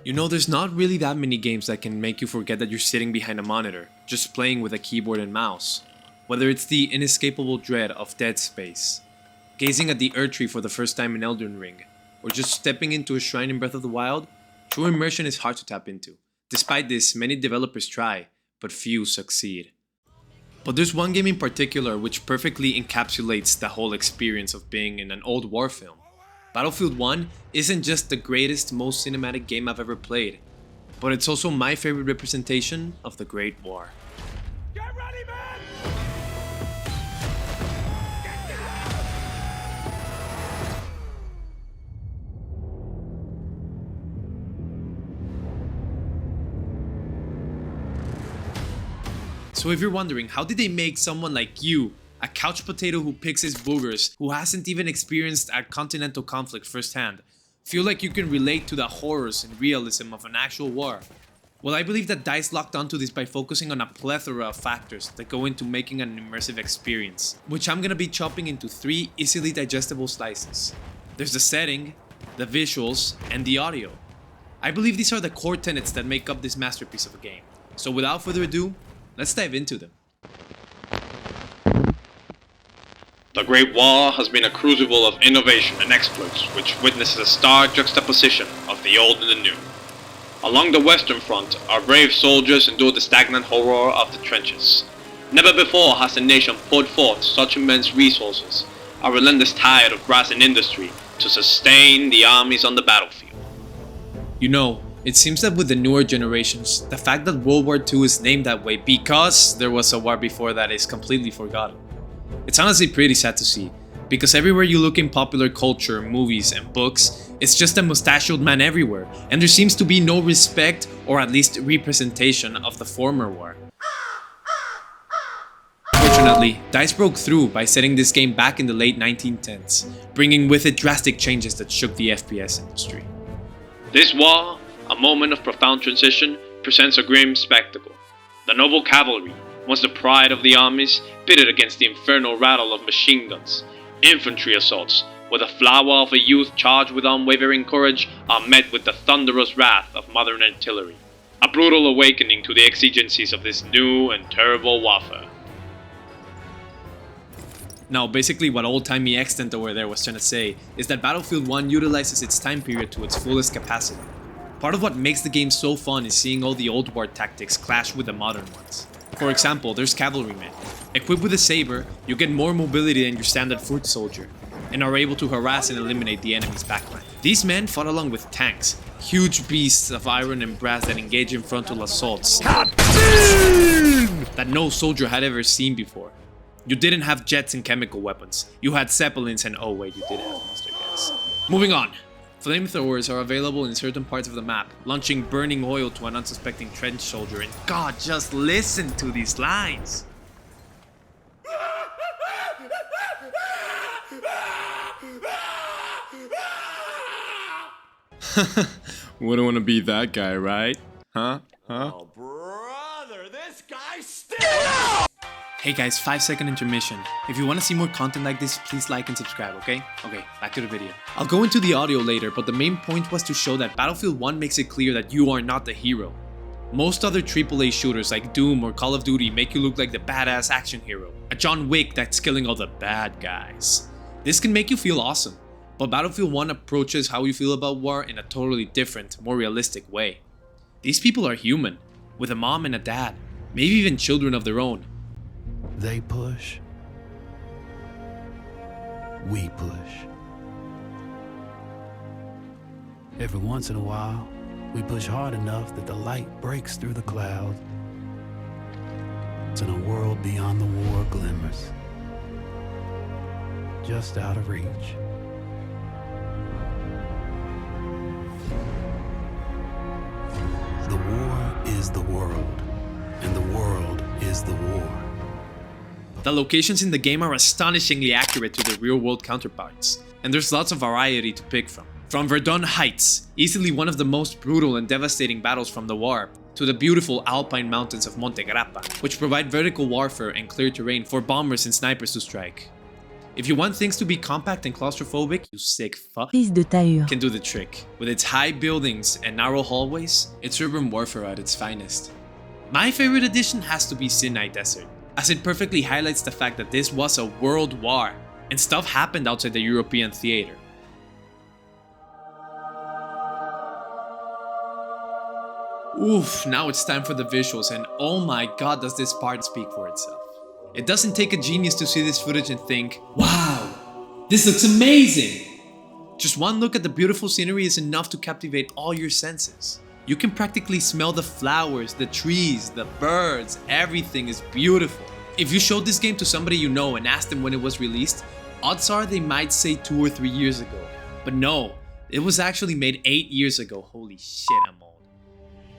You know, there's not really that many games that can make you forget that you're sitting behind a monitor, just playing with a keyboard and mouse. Whether it's the inescapable dread of Dead Space, gazing at the Erd Tree for the first time in Elden Ring, or just stepping into a shrine in Breath of the Wild, true immersion is hard to tap into. Despite this, many developers try, but few succeed. But there's one game in particular which perfectly encapsulates the whole experience of being in an old war film. Battlefield 1 isn't just the greatest, most cinematic game I've ever played, but it's also my favorite representation of the Great War. Get ready, man! So if you're wondering, how did they make someone like you, a couch potato who picks his boogers, who hasn't even experienced a continental conflict firsthand, feel like you can relate to the horrors and realism of an actual war? Well, I believe that DICE locked onto this by focusing on a plethora of factors that go into making an immersive experience, which I'm gonna be chopping into 3 easily digestible slices. There's the setting, the visuals, and the audio. I believe these are the core tenets that make up this masterpiece of a game. So without further ado, let's dive into them. The Great War has been a crucible of innovation and exploits which witnesses a stark juxtaposition of the old and the new. Along the Western Front, our brave soldiers endured the stagnant horror of the trenches. Never before has a nation poured forth such immense resources, a relentless tide of grass and industry, to sustain the armies on the battlefield. You know, it seems that with the newer generations, the fact that World War II is named that way because there was a war before that is completely forgotten. It's honestly pretty sad to see, because everywhere you look in popular culture, movies, and books, it's just a mustachioed man everywhere, and there seems to be no respect or at least representation of the former war. Fortunately, DICE broke through by setting this game back in the late 1910s, bringing with it drastic changes that shook the FPS industry. This war, a moment of profound transition, presents a grim spectacle. The noble cavalry, once the pride of the armies, pitted against the infernal rattle of machine guns. Infantry assaults, where the flower of a youth charged with unwavering courage, are met with the thunderous wrath of modern artillery. A brutal awakening to the exigencies of this new and terrible warfare. Now, basically what old-timey Extnt over there was trying to say is that Battlefield 1 utilizes its time period to its fullest capacity. Part of what makes the game so fun is seeing all the old war tactics clash with the modern ones. For example, there's cavalrymen. Equipped with a saber, you get more mobility than your standard foot soldier, and are able to harass and eliminate the enemy's backline. These men fought along with tanks, huge beasts of iron and brass that engage in frontal assaults that no soldier had ever seen before. You didn't have jets and chemical weapons, you had zeppelins and oh wait, you did have Mr. Gas. Moving on. Flamethrowers are available in certain parts of the map, launching burning oil to an unsuspecting trench soldier, and God, just listen to these lines! Wouldn't want to be that guy, right? Huh? Oh, brother, this guy's still. Hey guys, 5-second intermission. If you want to see more content like this, please like and subscribe, okay? Okay, back to the video. I'll go into the audio later, but the main point was to show that Battlefield 1 makes it clear that you are not the hero. Most other AAA shooters like Doom or Call of Duty make you look like the badass action hero, a John Wick that's killing all the bad guys. This can make you feel awesome, but Battlefield 1 approaches how you feel about war in a totally different, more realistic way. These people are human, with a mom and a dad, maybe even children of their own. They push. We push. Every once in a while, we push hard enough that the light breaks through the clouds. And a world beyond the war glimmers, just out of reach. The war is the world, and the world is the war. The locations in the game are astonishingly accurate to their real-world counterparts, and there's lots of variety to pick from. From Verdun Heights, easily one of the most brutal and devastating battles from the war, to the beautiful alpine mountains of Monte Grappa, which provide vertical warfare and clear terrain for bombers and snipers to strike. If you want things to be compact and claustrophobic, you sick fuck Prise de tailleur. can do the trick. With its high buildings and narrow hallways, it's urban warfare at its finest. My favorite addition has to be Sinai Desert, as it perfectly highlights the fact that this was a world war, and stuff happened outside the European theater. Oof, now it's time for the visuals, and oh my god does this part speak for itself. It doesn't take a genius to see this footage and think, wow, this looks amazing! Just one look at the beautiful scenery is enough to captivate all your senses. You can practically smell the flowers, the trees, the birds, everything is beautiful. If you showed this game to somebody you know and asked them when it was released, odds are they might say 2 or 3 years ago. But no, it was actually made 8 years ago. Holy shit, I'm old.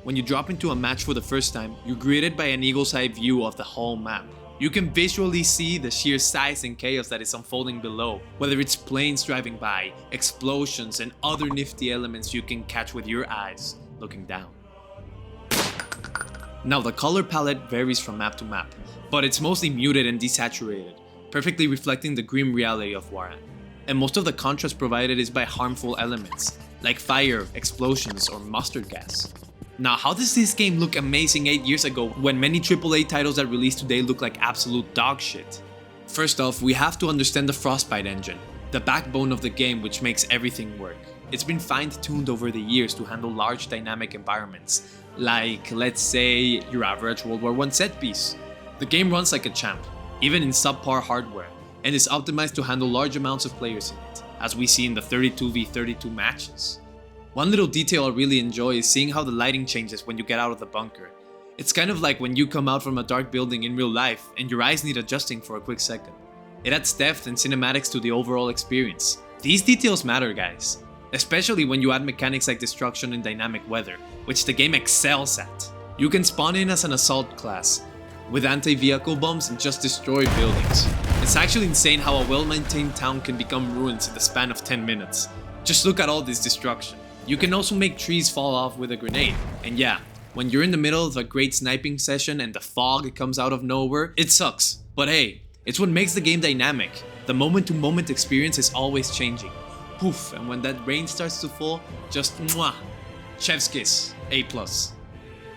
When you drop into a match for the first time, you're greeted by an eagle's eye view of the whole map. You can visually see the sheer size and chaos that is unfolding below, whether it's planes driving by, explosions, and other nifty elements you can catch with your eyes looking down. Now the color palette varies from map to map, but it's mostly muted and desaturated, perfectly reflecting the grim reality of Waran. And most of the contrast provided is by harmful elements, like fire, explosions, or mustard gas. Now, how does this game look amazing 8 years ago when many AAA titles that release today look like absolute dog shit? First off, we have to understand the Frostbite engine, the backbone of the game which makes everything work. It's been fine-tuned over the years to handle large dynamic environments, like, let's say, your average World War I set piece. The game runs like a champ, even in subpar hardware, and is optimized to handle large amounts of players in it, as we see in the 32v32 matches. One little detail I really enjoy is seeing how the lighting changes when you get out of the bunker. It's kind of like when you come out from a dark building in real life and your eyes need adjusting for a quick second. It adds depth and cinematics to the overall experience. These details matter, guys, especially when you add mechanics like destruction and dynamic weather, which the game excels at. You can spawn in as an assault class, with anti-vehicle bombs and just destroy buildings. It's actually insane how a well-maintained town can become ruins in the span of 10 minutes. Just look at all this destruction. You can also make trees fall off with a grenade, and yeah, when you're in the middle of a great sniping session and the fog comes out of nowhere, it sucks. But hey, it's what makes the game dynamic. The moment-to-moment experience is always changing. Poof, and when that rain starts to fall, just mwah, chef's kiss, A+.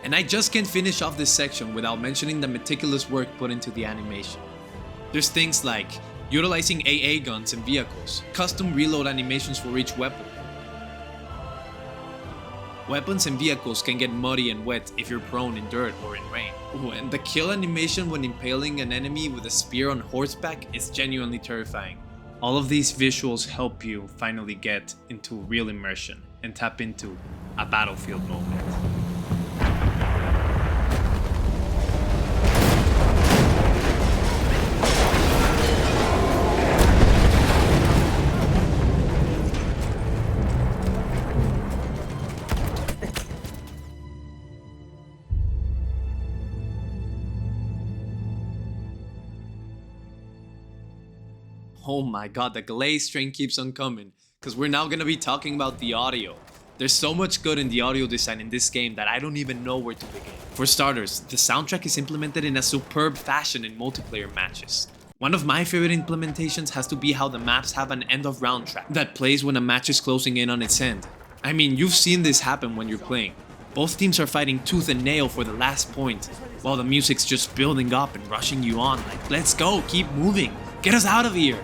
And I just can't finish off this section without mentioning the meticulous work put into the animation. There's things like utilizing A.A. guns and vehicles, custom reload animations for each weapon. Weapons and vehicles can get muddy and wet if you're prone in dirt or in rain. Ooh, and the kill animation when impaling an enemy with a spear on horseback is genuinely terrifying. All of these visuals help you finally get into real immersion and tap into a battlefield moment. Oh my god, the glaze train keeps on coming, because we're now gonna be talking about the audio. There's so much good in the audio design in this game that I don't even know where to begin. For starters, the soundtrack is implemented in a superb fashion in multiplayer matches. One of my favorite implementations has to be how the maps have an end of round track that plays when a match is closing in on its end. I mean, you've seen this happen when you're playing. Both teams are fighting tooth and nail for the last point, while the music's just building up and rushing you on like, let's go, keep moving, get us out of here.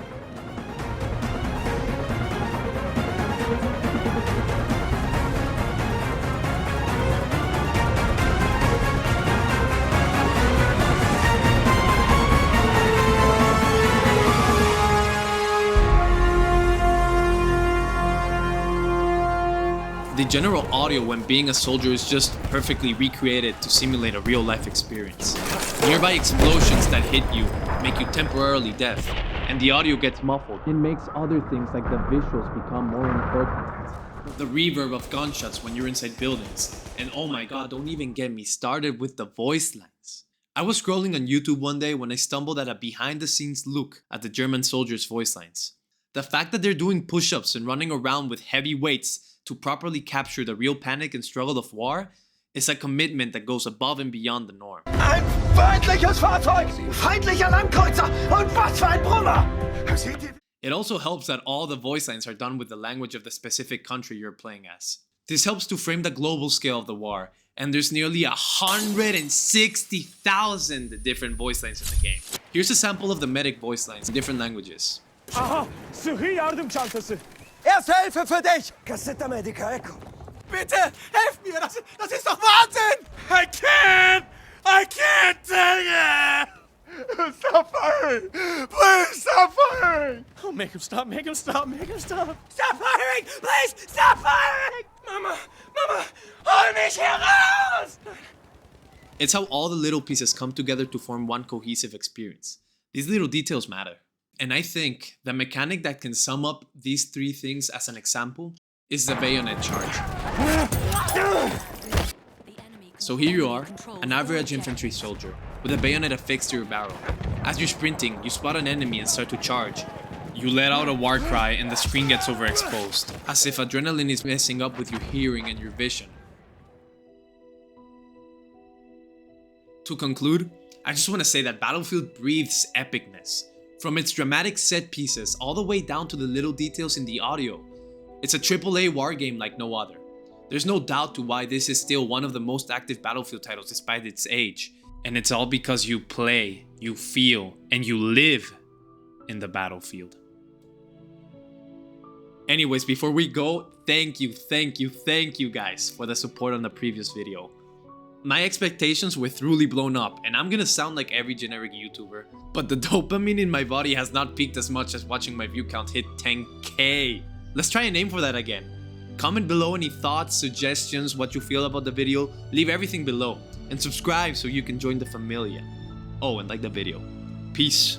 The general audio when being a soldier is just perfectly recreated to simulate a real-life experience. Nearby explosions that hit you make you temporarily deaf, and the audio gets muffled. It makes other things like the visuals become more important. The reverb of gunshots when you're inside buildings, and oh my god, don't even get me started with the voice lines. I was scrolling on YouTube one day when I stumbled at a behind-the-scenes look at the German soldiers' voice lines. The fact that they're doing push-ups and running around with heavy weights to properly capture the real panic and struggle of war is a commitment that goes above and beyond the norm. I'm Feindliches Fahrzeug! Feindlicher Landkreuzer! Und was für ein Brummer! Seht ihr? It also helps that all the voice lines are done with the language of the specific country you're playing as. This helps to frame the global scale of the war, and there's nearly 160,000 different voice lines in the game. Here's a sample of the medic voice lines in different languages. Aha, sıhhi yardım çantası. Erste Hilfe für dich! Cassetta Medica, Echo. Bitte, helf mir! Das ist doch Wahnsinn! I can't take it! Stop firing! Please stop firing! Oh, make him stop, make him stop, make him stop! Stop firing! Please, stop firing! Mama, hol mich hier raus! It's how all the little pieces come together to form one cohesive experience. These little details matter. And I think the mechanic that can sum up these three things as an example is the bayonet charge. So here you are, an average infantry soldier, with a bayonet affixed to your barrel. As you're sprinting, you spot an enemy and start to charge. You let out a war cry and the screen gets overexposed, as if adrenaline is messing up with your hearing and your vision. To conclude, I just want to say that Battlefield breathes epicness. From its dramatic set pieces all the way down to the little details in the audio. It's a AAA war game like no other. There's no doubt to why this is still one of the most active Battlefield titles despite its age. And it's all because you play, you feel, and you live in the battlefield. Anyways, before we go, thank you guys for the support on the previous video. My expectations were truly blown up, and I'm gonna sound like every generic YouTuber, but the dopamine in my body has not peaked as much as watching my view count hit 10K. Let's try a name for that again. Comment below any thoughts, suggestions, what you feel about the video, leave everything below, and subscribe so you can join the familia. Oh, and like the video. Peace.